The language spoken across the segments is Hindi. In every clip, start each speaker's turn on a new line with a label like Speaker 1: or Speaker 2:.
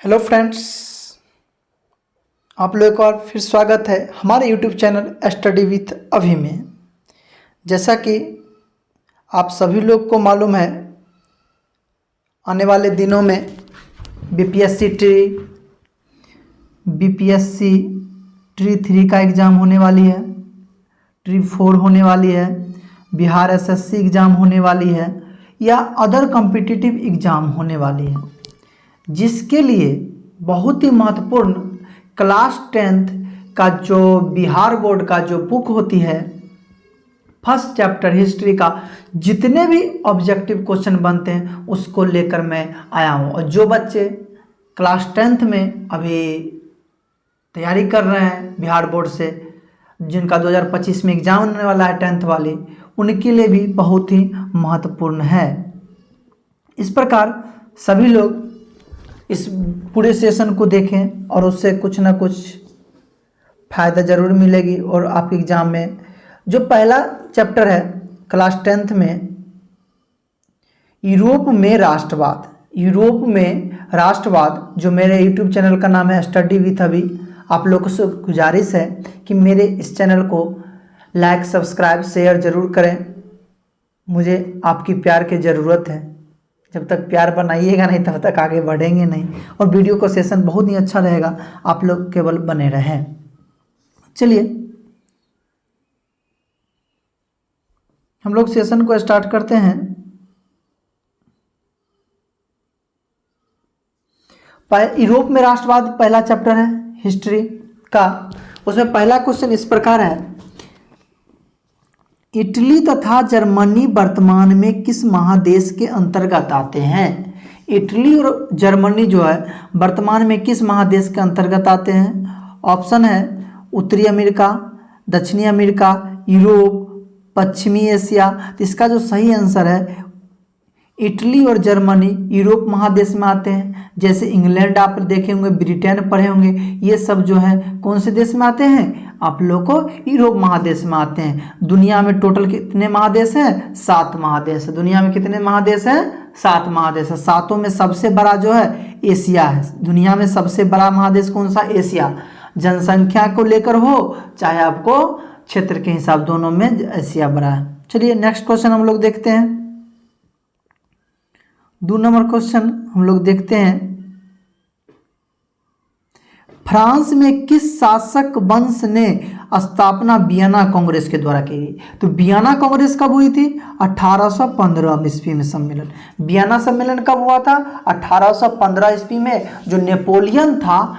Speaker 1: हेलो फ्रेंड्स, आप लोगों का और फिर स्वागत है हमारे यूट्यूब चैनल स्टडी विथ अभी में। जैसा कि आप सभी लोग को मालूम है, आने वाले दिनों में बीपीएससी ट्री 3 का एग्ज़ाम होने वाली है, ट्री 4 होने वाली है, बिहार एसएससी एग्ज़ाम होने वाली है या अदर कॉम्पिटिटिव एग्ज़ाम होने वाली है, जिसके लिए बहुत ही महत्वपूर्ण क्लास 10th का जो बिहार बोर्ड का जो बुक होती है, फर्स्ट चैप्टर हिस्ट्री का जितने भी ऑब्जेक्टिव क्वेश्चन बनते हैं उसको लेकर मैं आया हूँ। और जो बच्चे क्लास 10th में अभी तैयारी कर रहे हैं बिहार बोर्ड से, जिनका 2025 में एग्ज़ाम होने वाला है 10th वाले, उनके लिए भी बहुत ही महत्वपूर्ण है। इस प्रकार सभी लोग इस पूरे सेशन को देखें और उससे कुछ ना कुछ फ़ायदा ज़रूर मिलेगी। और आपके एग्ज़ाम में जो पहला चैप्टर है क्लास 10th में, यूरोप में राष्ट्रवाद, जो मेरे यूट्यूब चैनल का नाम है स्टडी विथ अभी, आप लोगों से गुजारिश है कि मेरे इस चैनल को लाइक, सब्सक्राइब, शेयर ज़रूर करें। मुझे आपकी प्यार की ज़रूरत है। जब तक प्यार बनाइएगा नहीं तब तक आगे बढ़ेंगे नहीं। और वीडियो का सेशन बहुत ही अच्छा रहेगा, आप लोग केवल बने रहें। चलिए हम लोग सेशन को स्टार्ट करते हैं। यूरोप में राष्ट्रवाद पहला चैप्टर है हिस्ट्री का। उसमें पहला क्वेश्चन इस प्रकार है, इटली तथा जर्मनी वर्तमान में किस महादेश के अंतर्गत आते हैं? इटली और जर्मनी जो है वर्तमान में किस महादेश के अंतर्गत आते हैं? ऑप्शन है उत्तरी अमेरिका, दक्षिणी अमेरिका, यूरोप, पश्चिमी एशिया। तो इसका जो सही आंसर है, इटली और जर्मनी यूरोप महादेश में आते हैं। जैसे इंग्लैंड आप देखे होंगे, ब्रिटेन पढ़े होंगे, ये सब जो है कौन से देश में आते हैं? आप लोग को यूरोप महादेश में आते हैं। दुनिया में टोटल कितने महादेश हैं? 7 महादेश है। दुनिया में कितने महादेश हैं? 7 महादेश है। 7 में सबसे बड़ा जो है एशिया है। दुनिया में सबसे बड़ा महादेश कौन सा? एशिया। जनसंख्या को लेकर हो चाहे आपको क्षेत्र के हिसाब, दोनों में एशिया बड़ा है। चलिए नेक्स्ट क्वेश्चन हम लोग देखते हैं। 2 नंबर क्वेश्चन हम लोग देखते हैं, फ्रांस में किस शासक वंश ने स्थापना वियना कांग्रेस के द्वारा की गई? तो वियना कांग्रेस कब हुई थी? 1815 ईस्वी में सम्मेलन। वियना सम्मेलन कब हुआ था? 1815 ईस्वी में। जो नेपोलियन था,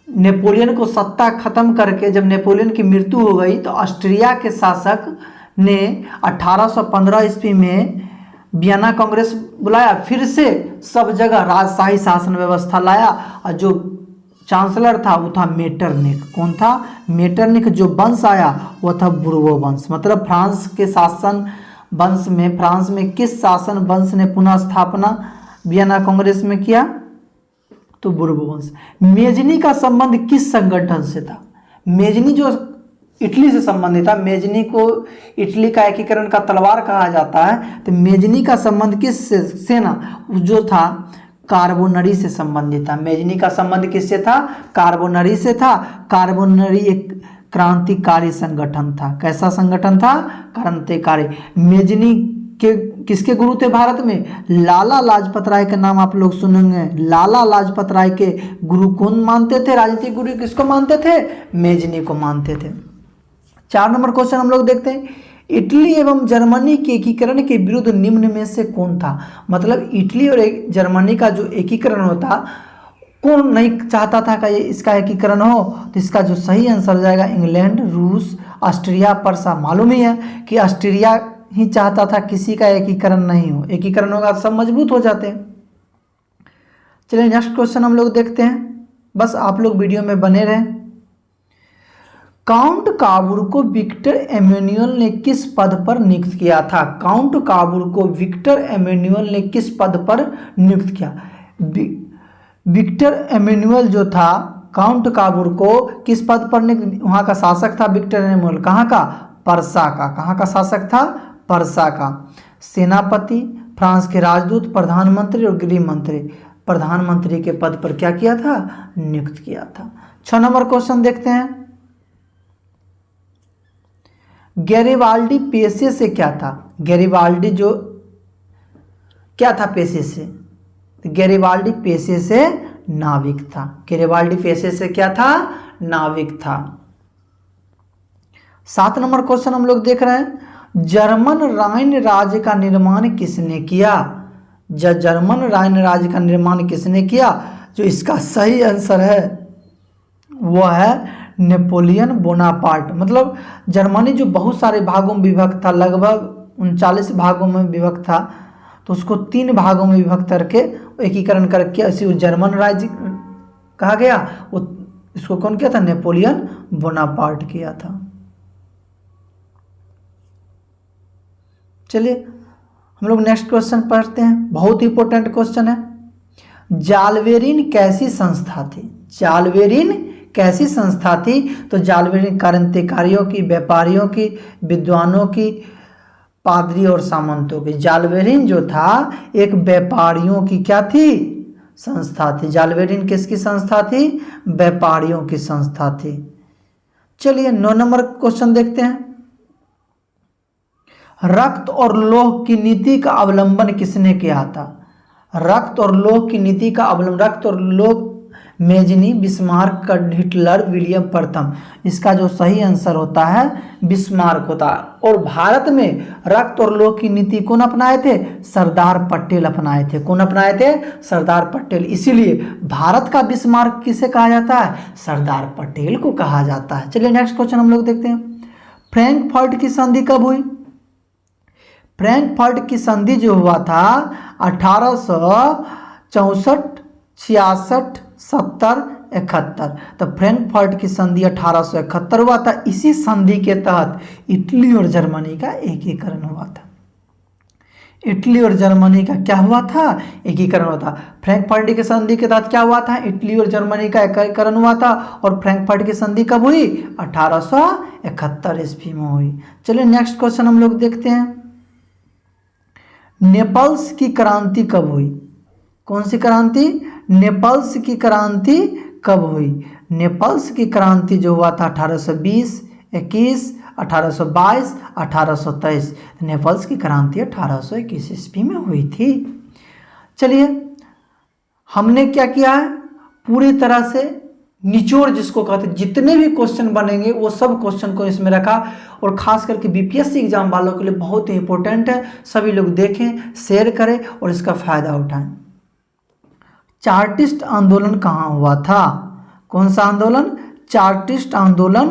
Speaker 1: नेपोलियन को सत्ता खत्म करके जब नेपोलियन की मृत्यु हो गई तो ऑस्ट्रिया के शासक ने 1815 ईस्वी में वियना कांग्रेस बुलाया, फिर से सब जगह राजशाही शासन व्यवस्था लाया। और जो चांसलर था वो था मेटरनिक। कौन था? मेटरनिक। जो वंश आया वो था बुर्बो वंश। मतलब फ्रांस के शासन वंश में, फ्रांस में किस शासन वंश ने पुनः स्थापना वियना कांग्रेस में किया? तो बुर्बो वंश। मेजनी का संबंध किस संगठन से था? मेजनी जो इटली से संबंधित था, मेजनी को इटली का एकीकरण का तलवार कहा जाता है। तो मेजनी का संबंध किस से ना, जो था कार्बोनरी से संबंधित था। मेजनी का संबंध किससे था? कार्बोनरी से था। कार्बोनरी एक क्रांतिकारी संगठन था। कैसा संगठन था? क्रांतिकारी। मेजनी के किसके गुरु थे भारत में? लाला लाजपत राय का नाम आप लोग सुनेंगे। लाला लाजपत राय के गुरु कौन मानते थे? राजनीतिक गुरु किसको मानते थे? मेजनी को मानते थे। 4 नंबर क्वेश्चन हम लोग देखते हैं, इटली एवं जर्मनी के एकीकरण के विरुद्ध निम्न में से कौन था? मतलब इटली और जर्मनी का जो एकीकरण होता, कौन नहीं चाहता था कि इसका एकीकरण हो? तो इसका जो सही आंसर हो जाएगा इंग्लैंड, रूस, ऑस्ट्रिया, पर्सा। मालूम ही है कि ऑस्ट्रिया ही चाहता था किसी का एकीकरण नहीं हो। एकीकरण होगा सब मजबूत हो जाते हैं। चलिए नेक्स्ट क्वेश्चन हम लोग देखते हैं, बस आप लोग वीडियो में बने रहें। काउंट काबूर को विक्टर एमेनुअल ने किस पद पर नियुक्त किया था? काउंट काबूर को विक्टर एमेनुअल ने किस पद पर नियुक्त किया? विक्टर एमेनुअल जो था, काउंट काबूर को किस पद पर नियुक्त? वहाँ का शासक था विक्टर एमेनुअल। कहाँ का? पर्सा का। कहाँ का शासक था? पर्सा का। सेनापति, फ्रांस के राजदूत, प्रधानमंत्री और गृह मंत्री। प्रधानमंत्री के पद पर क्या किया था, नियुक्त किया था। 6 नंबर क्वेश्चन देखते हैं। गैरिबाल्डी पेशे से क्या था? गैरिबाल्डी जो क्या था पेशे से? गैरिबाल्डी पेशे से नाविक था। गैरिबाल्डी पेशे से क्या था, नाविक था। 7 नंबर क्वेश्चन हम लोग देख रहे हैं, जर्मन राइन राज्य का निर्माण किसने किया? जर्मन राइन राज्य का निर्माण किसने किया? जो इसका सही आंसर है वो है नेपोलियन बोनापार्ट। मतलब जर्मनी जो बहुत सारे भागों में विभक्त था, लगभग 39 भागों में विभक्त था, तो उसको 3 भागों में विभक्त करके एकीकरण करके इसी जर्मन राज्य कहा गया। वो इसको कौन किया था? नेपोलियन बोनापार्ट किया था। चलिए हम लोग नेक्स्ट क्वेश्चन पढ़ते हैं, बहुत इंपॉर्टेंट क्वेश्चन है। जालवेरिन कैसी संस्था थी? जालवेरिन कैसी संस्था थी? तो जालवेरिन क्रांतिकारियों की, व्यापारियों की, विद्वानों की, पादरी और सामंतों की। जालवेरिन जो था एक व्यापारियों की क्या थी? संस्था थी। जालवेरिन किसकी संस्था थी? व्यापारियों की संस्था थी। चलिए 9 नंबर क्वेश्चन देखते हैं। रक्त और लौह की नीति का अवलंबन किसने किया था? रक्त और लौह की नीति का अवलंबन, रक्त और लौह मेजनी, बिस्मार्क, हिटलर, विलियम प्रथम। इसका जो सही आंसर होता है बिस्मार्क होता है। और भारत में रक्त और लौह की नीति कौन अपनाए थे? सरदार पटेल अपनाए थे। कौन अपनाए थे? सरदार पटेल। इसीलिए भारत का बिस्मार्क किसे कहा जाता है? सरदार पटेल को कहा जाता है। चलिए नेक्स्ट क्वेश्चन हम लोग देखते हैं। फ्रैंकफर्ट की संधि कब हुई? फ्रैंकफर्ट की संधि जो हुआ था 1864, 66, 70, 71। तो फ्रैंकफर्ट की संधि 1871 हुआ था। इसी संधि के तहत इटली और जर्मनी का एकीकरण हुआ था। इटली और जर्मनी का क्या हुआ था? एकीकरण हुआ था। फ्रैंकफर्ट की संधि के तहत क्या हुआ था? इटली और जर्मनी का एकीकरण हुआ था। और फ्रैंकफर्ट की संधि कब हुई? 1871 ईस्वी में हुई। चलिए नेक्स्ट क्वेश्चन हम लोग देखते हैं। नेपल्स की क्रांति कब हुई? कौन सी क्रांति? नेपल्स की क्रांति कब हुई? नेपल्स की क्रांति जो हुआ था 1820, 21, 1822, 1823। नेपल्स की क्रांति 1821 ईस्वी में हुई थी। चलिए हमने क्या किया है, पूरी तरह से निचोड़ जिसको कहते हैं, जितने भी क्वेश्चन बनेंगे वो सब क्वेश्चन को इसमें रखा। और खास करके बीपीएससी एग्जाम वालों के लिए बहुत ही इंपॉर्टेंट है। सभी लोग देखें, शेयर करें और इसका फायदा उठाएं। चार्टिस्ट आंदोलन कहाँ हुआ था? कौन सा आंदोलन? चार्टिस्ट आंदोलन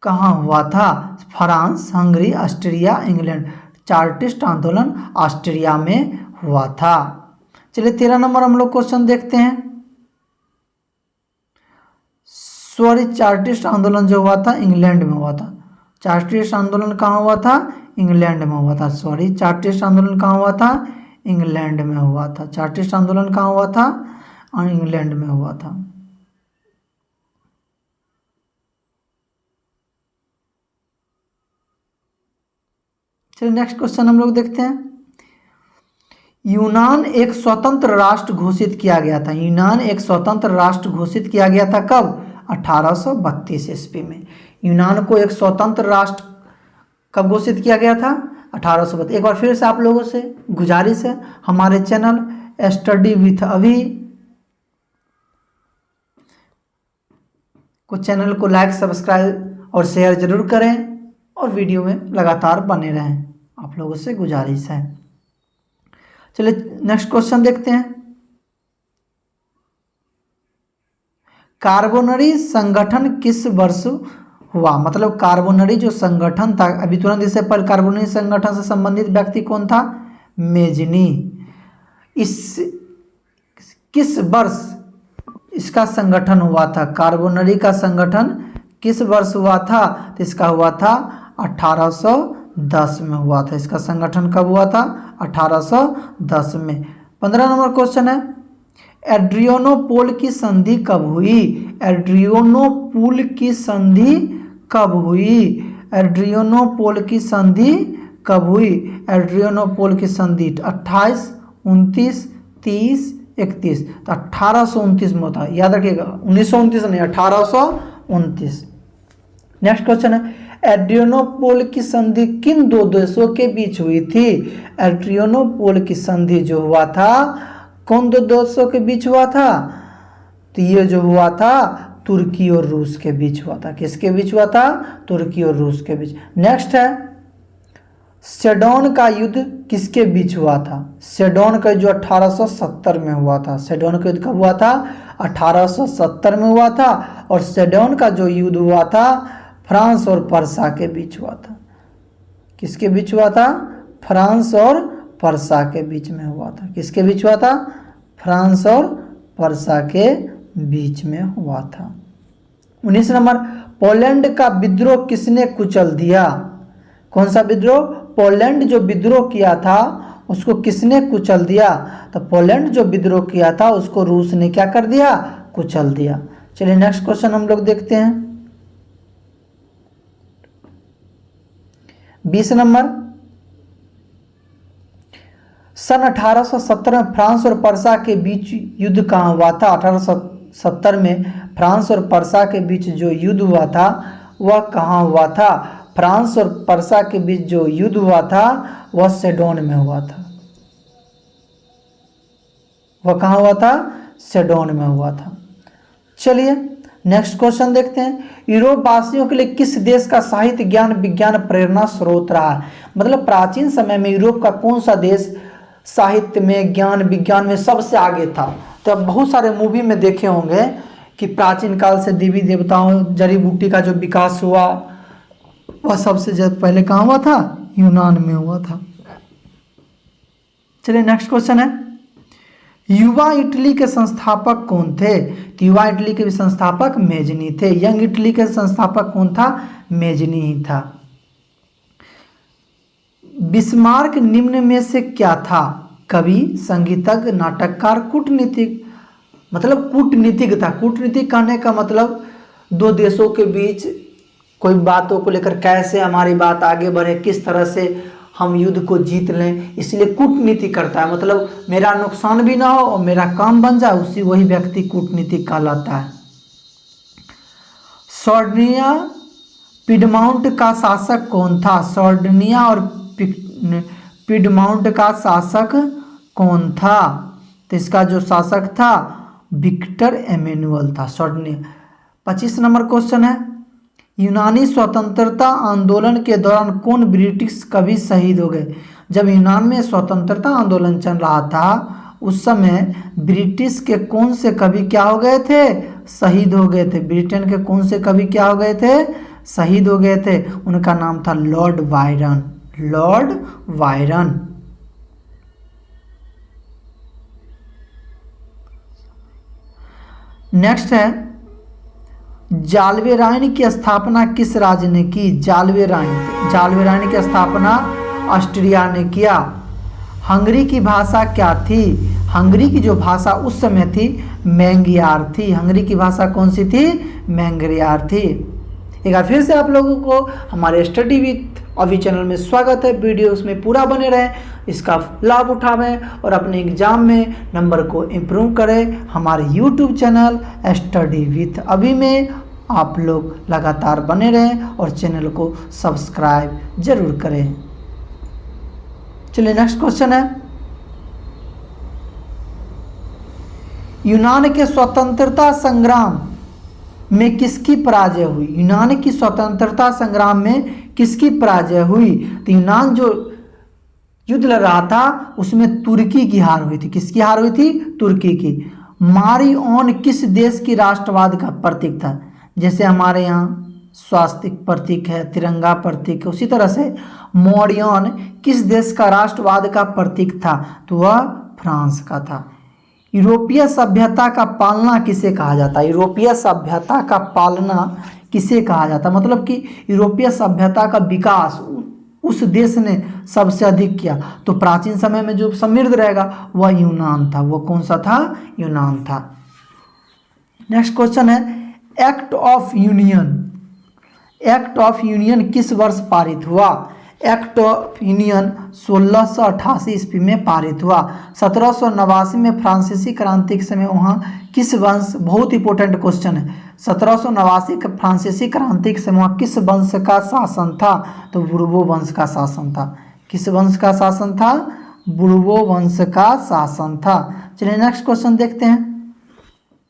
Speaker 1: कहाँ हुआ था? France, Hungary, Austria, England. Chartist आंदोलन ऑस्ट्रिया में हुआ था। चलिए 13 नंबर हम लोग क्वेश्चन देखते हैं। सॉरी, चार्टिस्ट आंदोलन जो हुआ था इंग्लैंड में हुआ था। चार्टिस्ट आंदोलन कहाँ हुआ था? इंग्लैंड में हुआ था। सॉरी, चार्टिस्ट आंदोलन कहाँ हुआ था? इंग्लैंड में हुआ था। चार्टिस्ट आंदोलन कहाँ हुआ था? इंग्लैंड में हुआ था। चलिए नेक्स्ट क्वेश्चन हम लोग देखते हैं। यूनान एक स्वतंत्र राष्ट्र घोषित किया गया था। यूनान एक स्वतंत्र राष्ट्र घोषित किया गया था कब? 1832 ईस्वी में। यूनान को एक स्वतंत्र राष्ट्र कब घोषित किया गया था? 1832। एक बार फिर से आप लोगों से गुजारिश है, हमारे चैनल स्टडी विथ अभी को चैनल को लाइक, सब्सक्राइब और शेयर जरूर करें और वीडियो में लगातार बने रहें, आप लोगों से गुजारिश है। चलिए नेक्स्ट क्वेश्चन देखते हैं। कार्बोनरी संगठन किस वर्ष हुआ? मतलब कार्बोनरी जो संगठन था, अभी तुरंत इससे पहले कार्बोनरी संगठन से संबंधित व्यक्ति कौन था? मेजनी। इस किस वर्ष इसका संगठन हुआ था? कार्बोनरी का संगठन किस वर्ष हुआ था? तो इसका हुआ था 1810 में हुआ था। इसका संगठन कब हुआ था? 1810 में। 15 नंबर क्वेश्चन है, एड्रियानोपोल की संधि कब हुई? एड्रियानोपोल की संधि कब हुई? एड्रियानोपोल की संधि कब हुई? एड्रियानोपोल की संधि 28, 29, 30, 31, तो 1829 में होता है, याद रखिएगा 1929 नहीं 1829। नेक्स्ट क्वेश्चन है, एड्रियानोपोल की संधि किन दो देशों के बीच हुई थी? एड्रियानोपोल की संधि जो हुआ था कौन दो देशों के बीच हुआ था? तो ये जो हुआ था तुर्की और रूस के बीच हुआ था। किसके बीच हुआ था? तुर्की और रूस के बीच। नेक्स्ट है, सेडोन का युद्ध किसके बीच हुआ था? सेडोन का जो 1870 में हुआ था। सेडोन का युद्ध कब हुआ था? 1870 में हुआ था। और सेडोन का जो युद्ध हुआ था फ्रांस और पर्सा के बीच हुआ था। किसके बीच हुआ था? फ्रांस और पर्सा के बीच में हुआ था। किसके बीच हुआ था? फ्रांस और पर्सा के बीच में हुआ था। 19 नंबर, पोलैंड का विद्रोह किसने कुचल दिया? कौन सा विद्रोह? पोलैंड जो विद्रोह किया था उसको किसने कुचल दिया? तो पोलैंड जो विद्रोह किया था उसको रूस ने क्या कर दिया? कुचल दिया। चलिए नेक्स्ट क्वेश्चन हम लोग देखते हैं। 20 नंबर, सन 1870 में फ्रांस और पर्सा के बीच युद्ध कहाँ हुआ था? 1870 में फ्रांस और पर्सा के बीच जो युद्ध हुआ था वह कहाँ हुआ था? फ्रांस और पर्सा के बीच जो युद्ध हुआ था वह सेडोन में हुआ था। वह कहाँ हुआ था? सेडोन में हुआ था। चलिए नेक्स्ट क्वेश्चन देखते हैं। यूरोप वासियों के लिए किस देश का साहित्य ज्ञान विज्ञान प्रेरणा स्रोत रहा है? मतलब प्राचीन समय में यूरोप का कौन सा देश साहित्य में ज्ञान विज्ञान में सबसे आगे था? तो अब बहुत सारे मूवी में देखे होंगे कि प्राचीन काल से देवी देवताओं जड़ी बूटी का जो विकास हुआ वह सबसे ज्यादा पहले कहाँ हुआ था? यूनान में हुआ था। चलिए नेक्स्ट क्वेश्चन है, युवा इटली के संस्थापक कौन थे? तो युवा इटली के भी संस्थापक मेजनी थे। यंग इटली के संस्थापक कौन था? मेजनी ही था। बिस्मार्क निम्न में से क्या था? कवि, संगीतज्ञ, नाटककार, कूटनीतिक। मतलब कूटनीतिक था। कूटनीतिक कहने का मतलब दो देशों के बीच कोई बातों को लेकर कैसे हमारी बात आगे बढ़े, किस तरह से हम युद्ध को जीत लें, इसलिए कूटनीति करता है। मतलब मेरा नुकसान भी ना हो और मेरा काम बन जाए, उसी वही व्यक्ति कूटनीतिक कहलाता है। सॉर्डिनिया पिडमाउंट का शासक कौन था? सॉर्डिनिया और पिडमाउंट का शासक कौन था? तो इसका जो शासक था विक्टर एमेनुअल था। सॉर्डिनिया। 25 नंबर क्वेश्चन है, यूनानी स्वतंत्रता आंदोलन के दौरान कौन ब्रिटिश कवि शहीद हो गए? जब यूनान में स्वतंत्रता आंदोलन चल रहा था उस समय ब्रिटिश के कौन से कवि क्या हो गए थे? शहीद हो गए थे। ब्रिटेन के कौन से कवि क्या हो गए थे? शहीद हो गए थे। उनका नाम था Lord Byron. Lord Byron. Next है, जाल्वेराइन की स्थापना किस राज्य ने की? जाल्वेराइन की स्थापना ऑस्ट्रिया ने किया। हंगरी की भाषा क्या थी? हंगरी की जो भाषा उस समय थी मैंगियार थी। हंगरी की भाषा कौन सी थी? मैंगियार थी। एक बार फिर से आप लोगों को हमारे स्टडी विथ अभी चैनल में स्वागत है। वीडियोस में पूरा बने रहें, इसका लाभ उठावें और अपने एग्जाम में नंबर को इम्प्रूव करें। हमारे यूट्यूब चैनल स्टडी विथ अभी में आप लोग लगातार बने रहें और चैनल को सब्सक्राइब जरूर करें। चलिए नेक्स्ट क्वेश्चन है, यूनान के स्वतंत्रता संग्राम में किसकी पराजय हुई? यूनान की स्वतंत्रता संग्राम में किसकी पराजय हुई? तो यूनान जो युद्ध लड़ रहा था उसमें तुर्की की हार हुई थी। किसकी हार हुई थी? तुर्की की। मारिओन किस देश की राष्ट्रवाद का प्रतीक था? जैसे हमारे यहाँ स्वास्तिक प्रतीक है, तिरंगा प्रतीक है, उसी तरह से मौर्यन किस देश का राष्ट्रवाद का प्रतीक था? तो वह फ्रांस का था। यूरोपीय सभ्यता का पालना किसे कहा जाता है? यूरोपीय सभ्यता का पालना किसे कहा जाता है? मतलब कि यूरोपीय सभ्यता का विकास उस देश ने सबसे अधिक किया। तो प्राचीन समय में जो समृद्ध रहेगा वह यूनान था। वो कौन सा था? यूनान था। नेक्स्ट क्वेश्चन है, act of union. Act of union किस वर्ष पारित हुआ? एक्ट ऑफ यूनियन 1688 ईस्वी में पारित हुआ। 1789 में फ्रांसीसी क्रांति के समय वहाँ किस वंश, बहुत इंपॉर्टेंट क्वेश्चन है, 1789 के फ्रांसीसी क्रांति के समय वहाँ किस वंश का शासन था? तो बुर्बो वंश का शासन था। किस वंश का शासन था? बुर्बो वंश का शासन था। चलिए नेक्स्ट क्वेश्चन देखते हैं।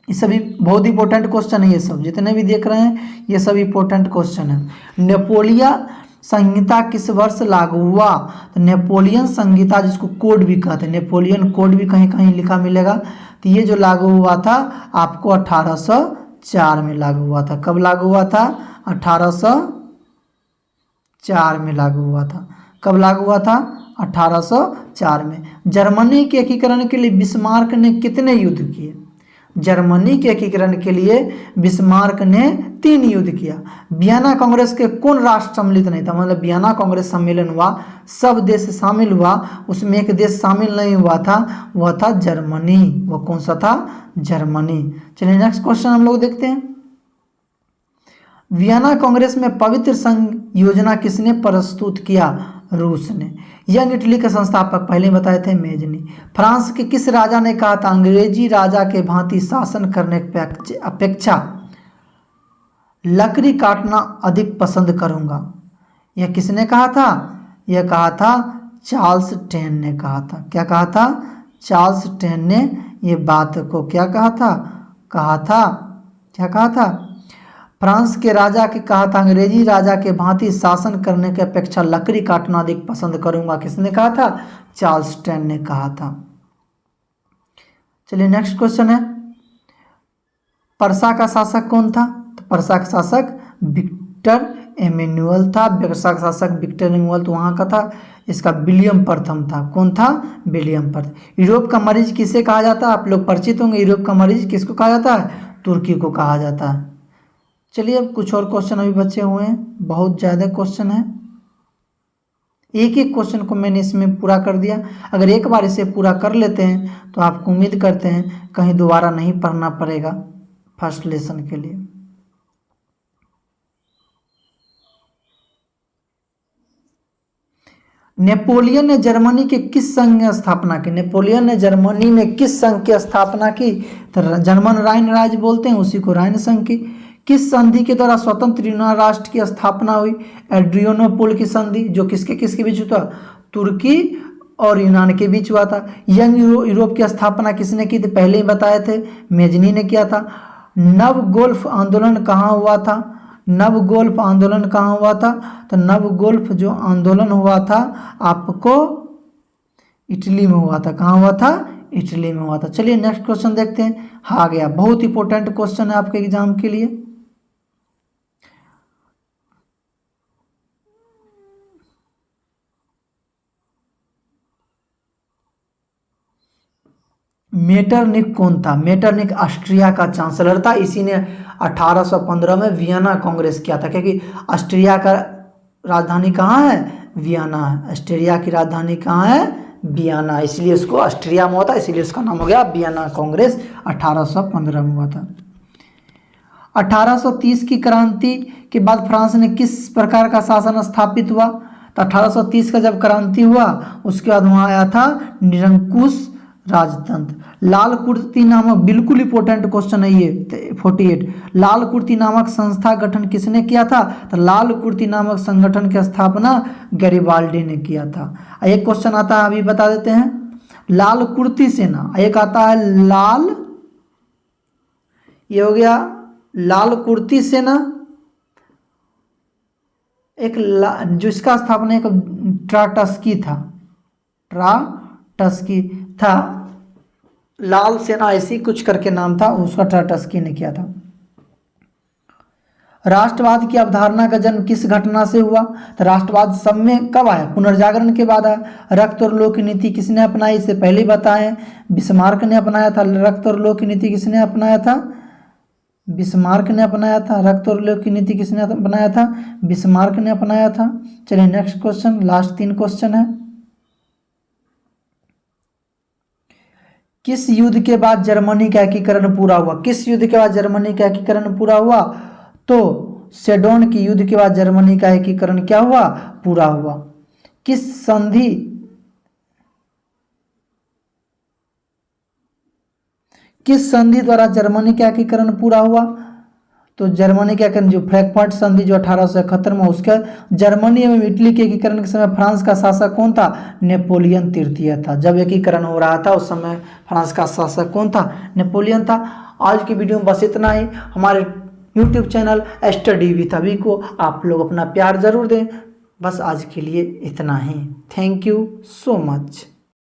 Speaker 1: ये सभी बहुत इंपॉर्टेंट क्वेश्चन है, ये सब जितने भी देख रहे हैं ये सब इंपॉर्टेंट क्वेश्चन है। नेपोलियन संहिता किस वर्ष लागू हुआ? तो नेपोलियन संहिता, जिसको कोड भी कहते हैं, नेपोलियन कोड भी कहीं कहीं लिखा मिलेगा, तो ये जो लागू हुआ था आपको 1804 में लागू हुआ था। कब लागू हुआ था? 1804 में लागू हुआ था। कब लागू हुआ था? 1804 में। जर्मनी के एकीकरण के लिए बिस्मार्क ने कितने युद्ध किए? जर्मनी के एकीकरण के लिए बिस्मार्क ने 3 युद्ध किया। वियना कांग्रेस के कौन राष्ट्र सम्मिलित नहीं था? मतलब वियना कांग्रेस सम्मेलन हुआ, सब देश शामिल हुआ, उसमें एक देश शामिल नहीं हुआ था, वह था जर्मनी। वह कौन सा था? जर्मनी। चलिए नेक्स्ट क्वेश्चन हम लोग देखते हैं। वियना कांग्रेस में पवित्र संघ योजना किसने प्रस्तुत किया? रूस ने। यंग इटली के संस्थापक पहले बताए थे मेजनी। फ्रांस के किस राजा ने कहा था अंग्रेजी राजा के भांति शासन करने की अपेक्षा लकड़ी काटना अधिक पसंद करूंगा? यह किसने कहा था? यह कहा था चार्ल्स टेन ने कहा था। क्या कहा था? चार्ल्स टेन ने ये बात को क्या कहा था? क्या कहा था? फ्रांस के राजा के कहा था अंग्रेजी राजा के भांति शासन करने की अपेक्षा लकड़ी काटना अधिक पसंद करूंगा। किसने कहा था? चार्ल्स टेन ने कहा था। चलिए नेक्स्ट क्वेश्चन है। पर्सा का शासक कौन था? तो पर्सा का शासक विक्टर एमेनुअल था। पर्सा का शासक विक्टर एमेनुअल तो वहाँ का था, इसका विलियम प्रथम था। कौन था? विलियम प्रथम। यूरोप का मरीज किसे कहा जाता है? आप लोग परिचित होंगे, यूरोप का मरीज किसको कहा जाता है? तुर्की को कहा जाता है। चलिए अब कुछ और क्वेश्चन अभी बचे हुए हैं, बहुत ज़्यादा क्वेश्चन है। एक एक क्वेश्चन को मैंने इसमें पूरा कर दिया। अगर एक बार इसे पूरा कर लेते हैं तो आपको उम्मीद करते हैं कहीं दोबारा नहीं पढ़ना पड़ेगा फर्स्ट लेसन के लिए। नेपोलियन ने जर्मनी के किस संघ की स्थापना की? नेपोलियन ने जर्मनी में किस संघ की स्थापना की? तो जर्मन राइन राज्य बोलते हैं उसी को, राइन संघ की। किस संधि के द्वारा स्वतंत्र यूनान राष्ट्र की स्थापना हुई? एड्रियानोपोल की संधि, जो किसके किसके बीच हुआ? तुर्की और यूनान के बीच हुआ था। यंग यूरोप की स्थापना किसने की थी? पहले ही बताए थे, मेजनी ने किया था। नव गोल्फ आंदोलन कहाँ हुआ था? नव गोल्फ आंदोलन कहाँ हुआ था? तो नव गोल्फ जो आंदोलन हुआ था आपको इटली में हुआ था। कहाँ हुआ था? इटली में हुआ था। चलिए नेक्स्ट क्वेश्चन देखते हैं। आ गया, बहुत इंपॉर्टेंट क्वेश्चन है आपके एग्जाम के लिए। मेटरनिक कौन था? मेटरनिक ऑस्ट्रिया का चांसलर था। इसी ने 1815 में वियना कांग्रेस किया था, क्योंकि ऑस्ट्रिया का राजधानी कहाँ है? वियना है। ऑस्ट्रिया की राजधानी कहाँ है? वियना, इसलिए उसको ऑस्ट्रिया में हुआ था, इसीलिए उसका नाम हो गया वियना कांग्रेस। 1815 में हुआ था। 1830 की क्रांति के बाद फ्रांस ने किस प्रकार का शासन स्थापित हुआ? तो 1830 का जब क्रांति हुआ उसके बाद वहाँ आया था निरंकुश राजतंत्र। लाल कुर्ती नामक, बिल्कुल इंपॉर्टेंट क्वेश्चन है ये 48, लाल कुर्ती नामक संस्था गठन किसने किया था? तो लाल कुर्ती नामक संगठन की स्थापना गैरिबाल्डी ने किया था। एक क्वेश्चन आता है अभी बता देते हैं, लाल कुर्ती सेना, एक आता है लाल, ये हो गया लाल कुर्ती सेना, एक जिसका स्थापना एक ट्राटस्की था, लाल सेना ऐसी कुछ करके नाम था उसका, ट्राटस्की ने किया था। राष्ट्रवाद की अवधारणा का जन्म किस घटना से हुआ? तो राष्ट्रवाद सब में कब आया? पुनर्जागरण के बाद आया। रक्त और लोक नीति किसने अपनाई? इससे पहले ही बताए, बिस्मार्क ने अपनाया था। रक्त और लोक नीति किसने अपनाया था? बिस्मार्क ने अपनाया था। रक्त और लोक नीति किसने अपनाया था? बिस्मार्क ने अपनाया था। चलिए नेक्स्ट क्वेश्चन, लास्ट 3 क्वेश्चन है। किस युद्ध के बाद जर्मनी का एकीकरण पूरा हुआ? किस युद्ध के बाद जर्मनी का एकीकरण पूरा हुआ? तो सेडोन के युद्ध के बाद जर्मनी का एकीकरण क्या हुआ? पूरा हुआ। किस संधि द्वारा जर्मनी का एकीकरण पूरा हुआ? तो जर्मनी का एकीकरण जो फ्रैंकफर्ट संधि जो 1871 में, उसका जर्मनी एवं इटली के एकीकरण के समय फ्रांस का शासक कौन था? नेपोलियन तृतीय था। जब एकीकरण हो रहा था उस समय फ्रांस का शासक कौन था? नेपोलियन था। आज की वीडियो में बस इतना ही। हमारे यूट्यूब चैनल स्टडी विद अभी को आप लोग अपना प्यार जरूर दें। बस आज के लिए इतना ही। Thank you so much.